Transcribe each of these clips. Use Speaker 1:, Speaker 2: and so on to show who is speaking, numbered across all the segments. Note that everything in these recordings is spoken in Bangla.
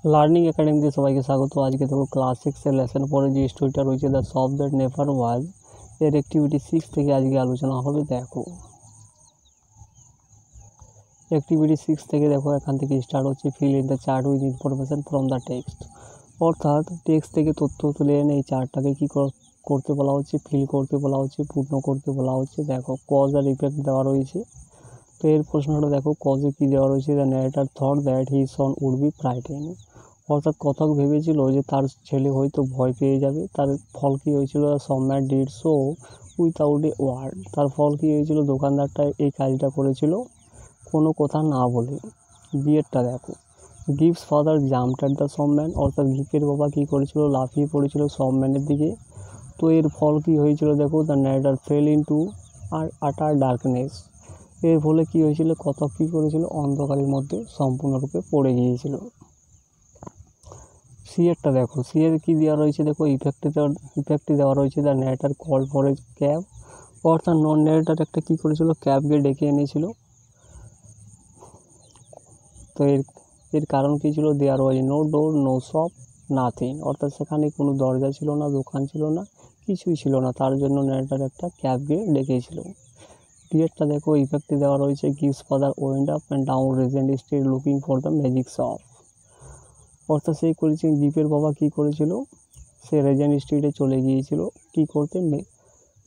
Speaker 1: লার্নিং একাডেমিতে সবাইকে স্বাগত। আজকে দেখো ক্লাস 6 লেসন পরে যে স্টোরিটা রয়েছে the shop that never was এর অ্যাক্টিভিটি 6 থেকে আজকে আলোচনা হবে। দেখো অ্যাক্টিভিটি 6 থেকে দেখো এখান থেকে স্টার্ট হচ্ছে feel in the chart with information from the text. অর্থাৎ টেক্সট থেকে তথ্য তুলে এনে এই চার্টটাকে কী করতে বলা হচ্ছে, ফিল করতে বলা হচ্ছে, পূর্ণ করতে বলা হচ্ছে। দেখো কজ আর ইফেক্ট দেওয়া রয়েছে। তো এর প্রশ্নটা দেখো কজে কী দেওয়া রয়েছে, the narrator thought that his son would be frightened. অর্থাৎ কথক ভেবেছিল যে তার ছেলে হয়তো ভয় পেয়ে যাবে। তার ফল কী হয়েছিল, some man did so without a word. তার ফল কী হয়েছিল, দোকানদারটা এই কাজটা করেছিল কোনো কথা না বলে। বিয়েরটা দেখো gives father jumped at the সম ম্যান। অর্থাৎ গিফের বাবা কী করেছিল, লাফিয়ে পড়েছিল সম ম্যানের দিকে। তো এর ফল কী হয়েছিল দেখো, দ্য ন্যারেটর ফেল ইনটু আর আটার ডার্কনেস। এর ফলে কী হয়েছিল, কথক কী করেছিল, অন্ধকারের মধ্যে সম্পূর্ণরূপে পড়ে গিয়েছিল। সিয়েরটা দেখো সিয়ের কী দেওয়া রয়েছে, দেখো ইফেক্টে দেওয়া রয়েছে the narrator call for a cab. অর্থাৎ নন ন্যারেটর একটা কী করেছিল, ক্যাবকে ডেকে এনেছিল। তো এর কারণ কী ছিল, there was no door no shop nothing. অর্থাৎ সেখানে কোনো দরজা ছিল না, দোকান ছিল না, কিছুই ছিল না, তার জন্য ন্যারেটর একটা ক্যাবকে ডেকেছিল। ডিয়েরটা দেখো ইফেক্টে দেওয়া রয়েছে gives father went up and down Regent Street looking for the magic shop. অর্থাৎ সেই করেছে গিফের বাবা কী করেছিল, সে রেজেন্ট স্ট্রিটে চলে গিয়েছিল কী করতে,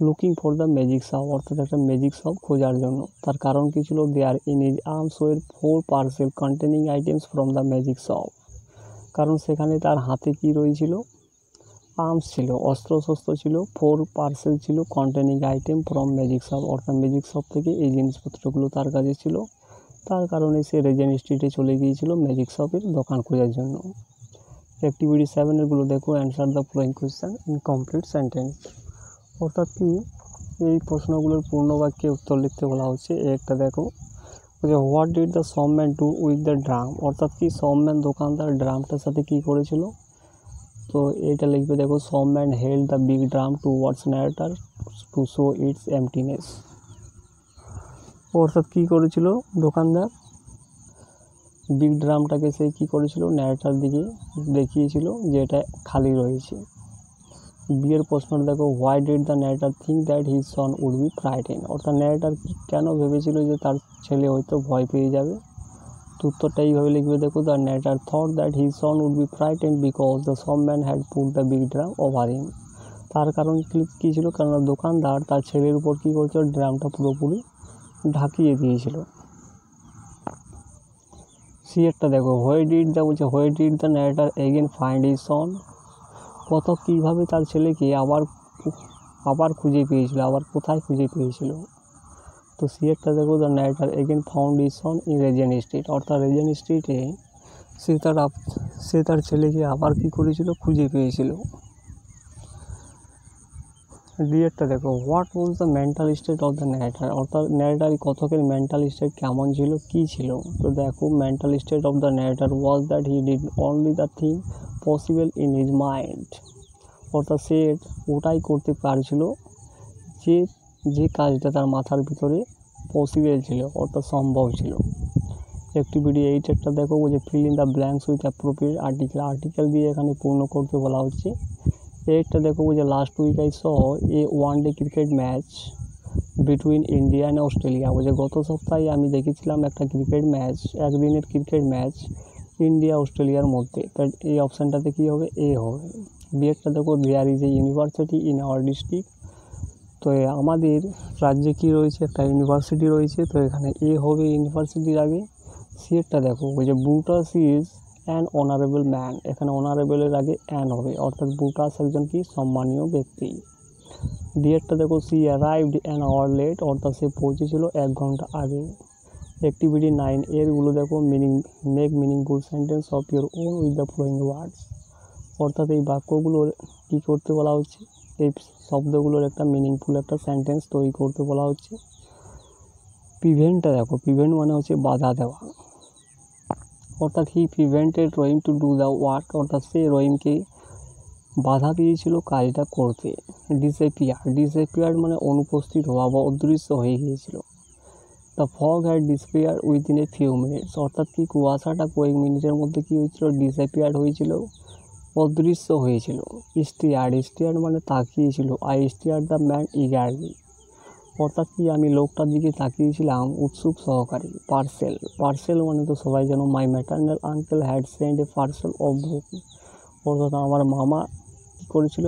Speaker 1: looking for the magic shop. অর্থাৎ একটা ম্যাজিক শপ খোঁজার জন্য। তার কারণ কী ছিল, there in his arms were 4 parcel containing items from the magic shop. কারণ সেখানে তার হাতে কী রয়েছিল, আর্মস ছিল, অস্ত্রশস্ত্র ছিল, 4 পার্সেল ছিল containing item from magic shop. অর্থাৎ ম্যাজিক শপ থেকে এই জিনিসপত্রগুলো তার কাছে ছিল। তার কারণে সে রেজেন্ট স্ট্রিটে চলে গিয়েছিল ম্যাজিক শপের দোকান খোঁজার জন্য। অ্যাক্টিভিটি 7 গুলো দেখো, answer the following question in complete sentence. অর্থাৎ কি, এই প্রশ্নগুলোর পূর্ণ বাক্যে উত্তর লিখতে বলা হচ্ছে। একটা দেখো যে what did the shopman do with the drum. অর্থাৎ কি সমম্যান দোকানদার ড্রামটার সাথে কী করেছিল। তো এটা লিখবে দেখো, shopman held the big drum towards narrator to show its emptiness. অর্থাৎ কী করেছিল দোকানদার, বিগ ড্রামটাকে সে কী করেছিল, ন্যারেটার দিকে দেখিয়েছিল যে এটা খালি রয়েছে। বিয়ের প্রশ্নটা দেখো, why did the narrator think that his son would be frightened. অর্থাৎ ন্যারেটার কেন ভেবেছিল যে তার ছেলে হয়তো ভয় পেয়ে যাবে। উত্তরটা এইভাবে লিখবে দেখো, the narrator thought that his son would be frighten because the shopman had put the big drum over him. তার কারণ কী ছিল, কারণ দোকানদার তার ছেলের উপর কী করেছিল, ড্রামটা পুরোপুরি ঢাকিয়ে দিয়েছিল। সিয়েরটা দেখো, why did the narrator again find his son. কথক কীভাবে তার ছেলেকে আবার খুঁজে পেয়েছিল, আবার কোথায় খুঁজে পেয়েছিল। তো সিয়েরটা দেখো, the narrator again found his son in Regent Street. অর্থাৎ রেজেন্ট স্ট্রিটে সে তার ছেলেকে আবার কী করেছিল, খুঁজে পেয়েছিল। ডিয়েরটা দেখো, what was the mental state of the narrator. অর্থাৎ ন্যারেটার কথকের মেন্টাল স্টেট কেমন ছিল, কী ছিল। তো দেখো mental state of the narrator was that he did only the thing possible in his mind. অর্থাৎ সে ওটাই করতে পারছিল যে কাজটা তার মাথার ভিতরে পসিবল ছিল, অর্থাৎ সম্ভব ছিল। অ্যাক্টিভিটি 8 দেখো, যে fill in the blanks with appropriate article দিয়ে এখানে পূর্ণ করতে বলা হচ্ছে। একটা দেখো, যে last week I saw a one day cricket match between India and Australia. যে গত সপ্তাহে আমি দেখেছিলাম একটা ক্রিকেট ম্যাচ, একদিনের ক্রিকেট ম্যাচ ইন্ডিয়া অস্ট্রেলিয়ার মধ্যে। তাই এই অপশানটাতে কী হবে, এ হবে। বিয়েরটা দেখো, there is a university in our district. তো আমাদের রাজ্যে কী রয়েছে, একটা ইউনিভার্সিটি রয়েছে। তো এখানে এ হবে ইউনিভার্সিটির আগে। সিয়েরটা দেখো, যে Brutus is an honourable man. এখানে অনারেবলের আগে অ্যান হবে, অর্থাৎ ব্রুটাস একজন কি সম্মানীয় ব্যক্তি। ডিয়েরটা দেখো, she arrived an hour late. অর্থাৎ সে পৌঁছেছিল 1 ঘন্টা আগে। অ্যাক্টিভিটি 9 এরগুলো দেখো, make meaningful sentence of your own with the following words. অর্থাৎ এই বাক্যগুলোর কী করতে বলা হচ্ছে, এই শব্দগুলোর একটা মিনিংফুল একটা সেন্টেন্স তৈরি করতে বলা হচ্ছে। প্রিভেন্টটা দেখো, প্রিভেন্ট মানে হচ্ছে বাধা দেওয়া। অর্থাৎ he prevented Rahim to do the work. অর্থাৎ সে রহিমকে বাধা দিয়েছিল কাজটা করতে। ডিসঅ্যাপিয়ার মানে অনুপস্থিত হওয়া বা অদৃশ্য হয়ে গিয়েছিল। The fog had disappear within a few minutes, অর্থাৎ কি কুয়াশাটা কয়েক মিনিটের মধ্যে কী হয়েছিল, ডিসঅ্যাপিয়ার হয়েছিল, অদৃশ্য হয়েছিল। স্টিয়ার মানে তাকিয়েছিল। I stare the man eagerly, অর্থাৎ কি আমি লোকটার দিকে তাকিয়েছিলাম উৎসুক সহকারে। পার্সেল মানে তো সবাই যেন, my maternal uncle had send a parcel of book, অর্থাৎ আমার মামা কী করেছিল,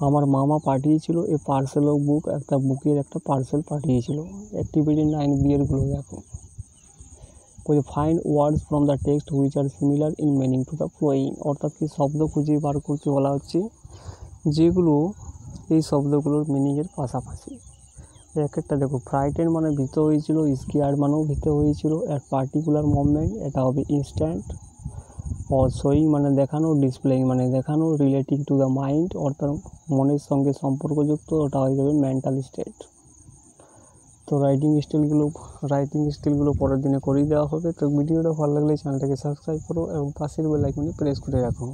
Speaker 1: আমার মামা পাঠিয়েছিল এ পার্সেল অফ বুক, একটা বুকের একটা পার্সেল পাঠিয়েছিল। অ্যাক্টিভিটি 9B এরগুলো দেখো। ওই find words from the text which are similar in meaning to the following, অর্থাৎ কি শব্দ খুঁজে বার করতে বলা হচ্ছে যেগুলো এই শব্দগুলোর মিনিংয়ের পাশাপাশি। এক একটা দেখো, ফ্রাইটেন মানে ভীত হয়েছিল, স্কেয়ার্ড মানেও ভীত হয়েছিল, এক পার্টিকুলার মোমেন্ট এটা হবে ইনস্ট্যান্ট, শোয়িং মানে দেখানো, ডিসপ্লেইং মানে দেখানো, রিলেটিং টু দ্য মাইন্ড অর্থাৎ মনের সঙ্গে সম্পর্কযুক্ত, ওটা হয়ে যাবে মেন্টাল স্টেট। তো রাইটিং স্কিলগুলো পরের দিনে করিয়ে দেওয়া হবে। তো ভিডিওটা ভালো লাগলে চ্যানেলটাকে সাবস্ক্রাইব করো এবং পাশের বেল আইকনে প্রেস করে রাখো।